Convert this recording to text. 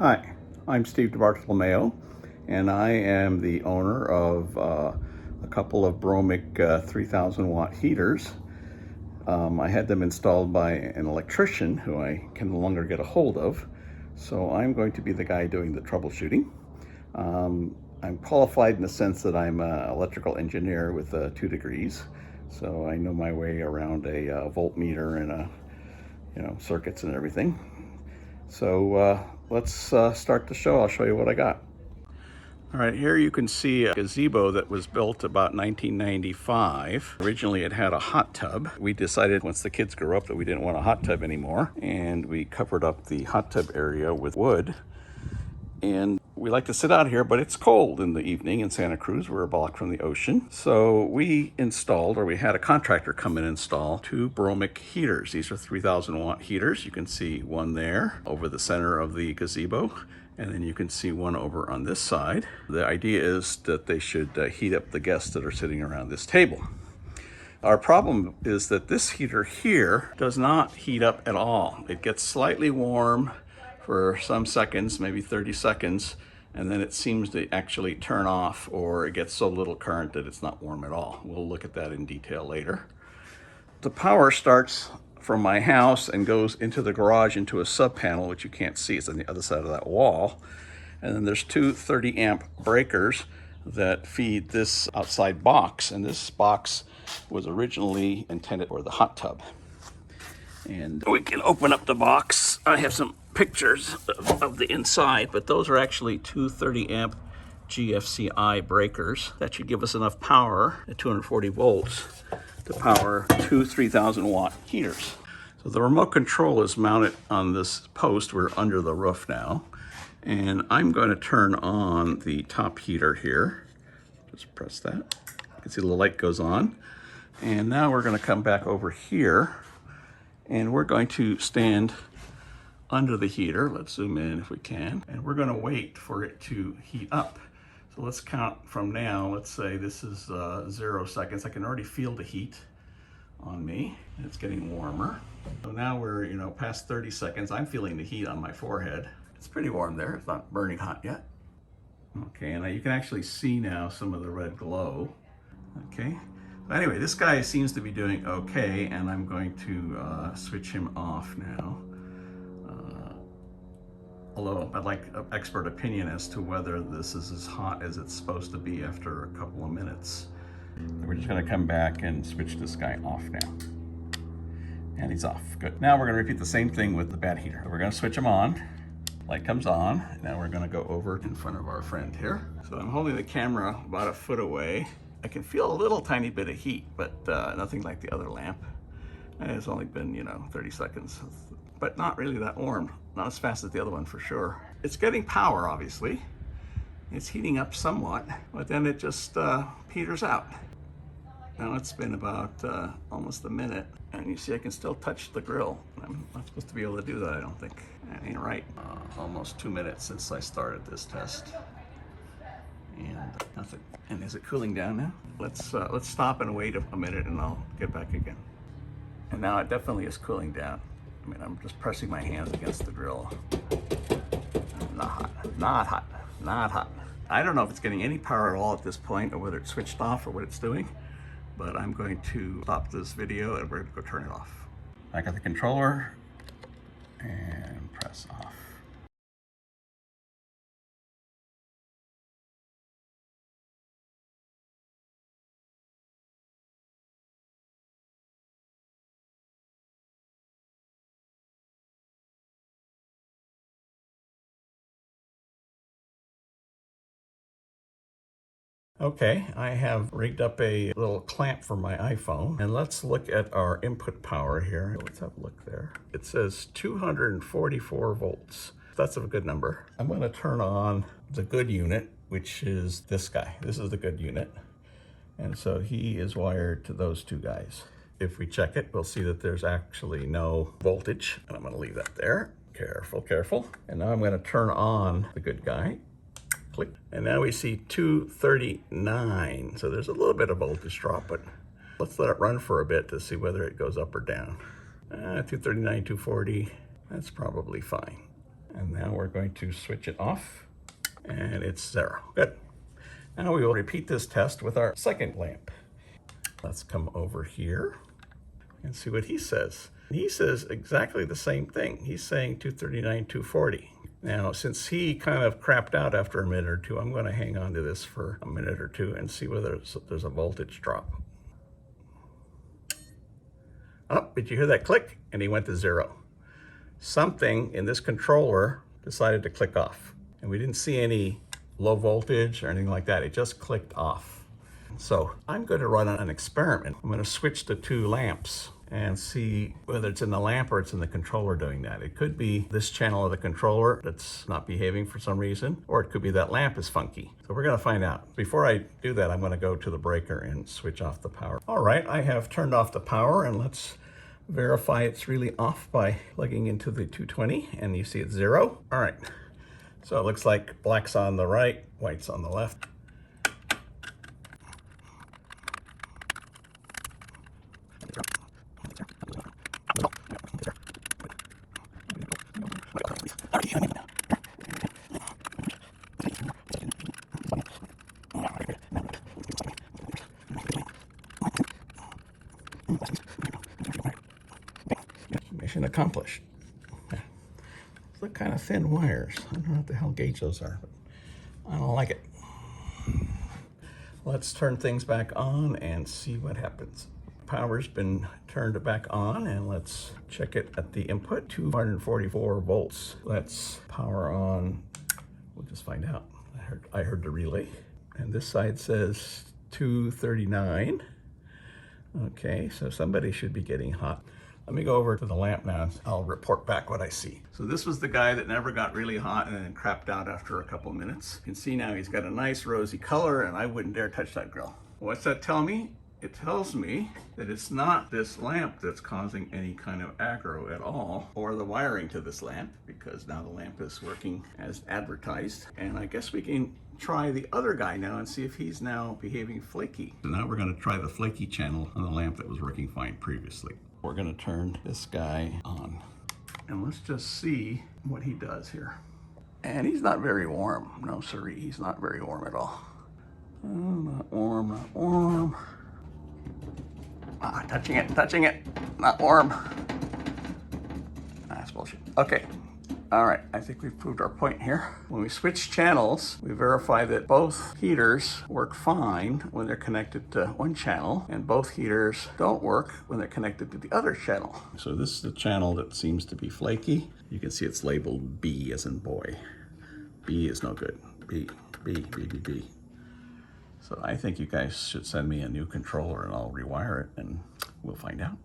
Hi, I'm Steve DeBartolomeo, and I am the owner of a couple of Bromic 3000 watt heaters. I had them installed by an electrician who I can no longer get a hold of, so I'm going to be the guy doing the troubleshooting. I'm qualified in the sense that I'm an electrical engineer with 2 degrees, so I know my way around a voltmeter and circuits and everything. So let's start the show. I'll show you what I got. All right, here you can see a gazebo that was built about 1995. Originally it had a hot tub. We decided once the kids grew up that we didn't want a hot tub anymore, and we covered up the hot tub area with wood. And we like to sit out here, but it's cold in the evening in Santa Cruz. We're a block from the ocean. So we had a contractor come in and install 2 Bromic heaters. These are 3000 watt heaters. You can see one there over the center of the gazebo, and then you can see one over on this side. The idea is that they should heat up the guests that are sitting around this table. Our problem is that this heater here does not heat up at all. It gets slightly warm for some seconds, maybe 30 seconds, and then it seems to actually turn off, or it gets so little current that it's not warm at all. We'll look at that in detail later. The power starts from my house and goes into the garage into a sub panel, which you can't see. It's on the other side of that wall. And then there's 2 30 amp breakers that feed this outside box. And this box was originally intended for the hot tub. And we can open up the box. I have some pictures of the inside, but those are actually 2 30 amp GFCI breakers. That should give us enough power at 240 volts to power 2 3000 watt heaters. So the remote control is mounted on this post. We're under the roof now. And I'm going to turn on the top heater here. Just press that. You can see the light goes on. And now we're going to come back over here, and we're going to stand under the heater. Let's zoom in if we can. And we're going to wait for it to heat up. So let's count from now. Let's say this is 0 seconds. I can already feel the heat on me. It's getting warmer. So now we're past 30 seconds. I'm feeling the heat on my forehead. It's pretty warm there. It's not burning hot yet. Okay, and you can actually see now some of the red glow. Okay. Anyway, this guy seems to be doing okay, and I'm going to switch him off now. Although I'd like an expert opinion as to whether this is as hot as it's supposed to be after a couple of minutes. We're just going to come back and switch this guy off now. And he's off. Good. Now we're going to repeat the same thing with the bad heater. We're going to switch him on. Light comes on. Now we're going to go over in front of our friend here. So I'm holding the camera about a foot away. I can feel a little tiny bit of heat, but nothing like the other lamp. And it's only been, 30 seconds, but not really that warm. Not as fast as the other one for sure. It's getting power, obviously. It's heating up somewhat, but then it just peters out. Now it's been about almost a minute, and you see I can still touch the grill. I'm not supposed to be able to do that, I don't think. That ain't right. Almost 2 minutes since I started this test. And nothing. And is it cooling down now? Let's stop and wait a minute, and I'll get back again. And now it definitely is cooling down. I mean, I'm just pressing my hands against the grill. Not hot, not hot, not hot. I don't know if it's getting any power at all at this point, or whether it's switched off or what it's doing, but I'm going to stop this video and we're going to go turn it off. I got the controller and press off. Okay, I have rigged up a little clamp for my iPhone, and let's look at our input power here. Let's have a look there. It says 244 volts. That's a good number. I'm going to turn on the good unit, which is this guy. This is the good unit. And so he is wired to those 2 guys. If we check it, we'll see that there's actually no voltage. And I'm going to leave that there. Careful, careful. And now I'm going to turn on the good guy. Click. And now we see 239. So there's a little bit of voltage drop, but let's let it run for a bit to see whether it goes up or down. 239, 240, that's probably fine. And now we're going to switch it off, and it's 0. Good. Now we will repeat this test with our second lamp. Let's come over here and see what he says. He says exactly the same thing. He's saying 239, 240. Now, since he kind of crapped out after a minute or two, I'm going to hang on to this for a minute or two and see whether there's a voltage drop. Oh, did you hear that click? And he went to 0. Something in this controller decided to click off. And we didn't see any low voltage or anything like that. It just clicked off. So I'm going to run an experiment. I'm going to switch the 2 lamps and see whether it's in the lamp or it's in the controller doing that. It could be this channel of the controller that's not behaving for some reason, or it could be that lamp is funky. So we're going to find out. Before I do that, I'm going to go to the breaker and switch off the power. All right, I have turned off the power, and let's verify it's really off by plugging into the 220, and you see it's 0. All right, so it looks like black's on the right, white's on the left. Mission accomplished. Look, kind of thin wires. I don't know what the hell gauge those are, but I don't like it. Let's turn things back on and see what happens. Power's been turned back on, and let's check it at the input, 244 volts. Let's power on. We'll just find out. I heard the relay, and this side says 239. Okay, so somebody should be getting hot. Let me go over to the lamp now, and I'll report back what I see. So this was the guy that never got really hot and then crapped out after a couple minutes. You can see now he's got a nice rosy color, and I wouldn't dare touch that grill. What's that tell me? It tells me that it's not this lamp that's causing any kind of aggro at all, or the wiring to this lamp, because now the lamp is working as advertised. And I guess we can try the other guy now and see if he's now behaving flaky. So now we're going to try the flaky channel on the lamp that was working fine previously. We're going to turn this guy on, and let's just see what he does here. And he's not very warm. No, siree, he's not very warm at all. Oh, not warm, not warm. Ah, touching it, not warm. That's bullshit. Okay, all right, I think we've proved our point here. When we switch channels, we verify that both heaters work fine when they're connected to one channel, and both heaters don't work when they're connected to the other channel. So this is the channel that seems to be flaky. You can see it's labeled B as in boy. B is no good. B. So I think you guys should send me a new controller and I'll rewire it and we'll find out.